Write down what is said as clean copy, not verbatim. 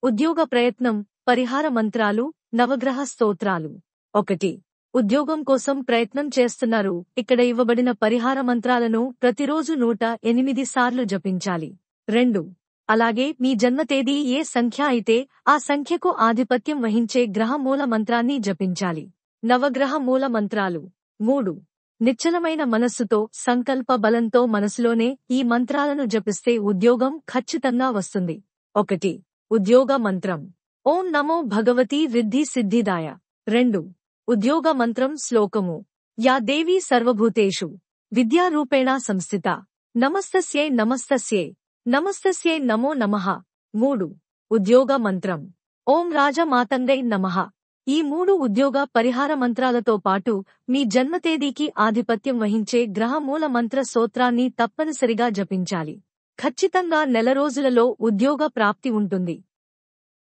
ఉద్యోగ ప్రయత్నం, పరిహార మంత్రాలు, నవగ్రహ స్తోత్రాలు. 1. ఉద్యోగం కోసం ప్రయత్నం చేస్తున్నారు. ఇక్కడ ఇవ్వబడిన పరిహార మంత్రాలను ప్రతిరోజు 108 సార్లు జపించాలి. 2. అలాగే మీ జన్మ తేదీ ఏ సంఖ్య అయితే ఆ సంఖ్యకు ఆధిపత్యం వహించే గ్రహ మూల మంత్రాన్ని జపించాలి. నవగ్రహ మూల మంత్రాలు. 3. నిశ్చలమైన మనస్సుతో, సంకల్ప బలంతో మనసులోనే ఈ మంత్రాలను జపిస్తే ఉద్యోగం ఖచ్చితంగా వస్తుంది. 1. ఉద్యోగ మంత్రం. ఓం నమో భగవతి రిద్ధి సిద్ధిదాయ. 2. ఉద్యోగ మంత్రం శ్లోకము. యా దేవీ సర్వభూతేషు విద్యారూపేణ సంస్థిత నమస్తస్యై నమస్తస్యై నమస్తస్యై నమో నమః. 3. ఉద్యోగ మంత్రం ఓం రాజమాతంగై నమః. ఈ 3 ఉద్యోగ పరిహార మంత్రాలతో పాటు మీ జన్మ తేదీకి ఆధిపత్యం వహించే గ్రహ మూల మంత్ర స్తోత్రాన్ని తప్పనిసరిగా జపించాలి. ఖచ్చితంగా నెల రోజులలో ఉద్యోగ ప్రాప్తి ఉంటుంది.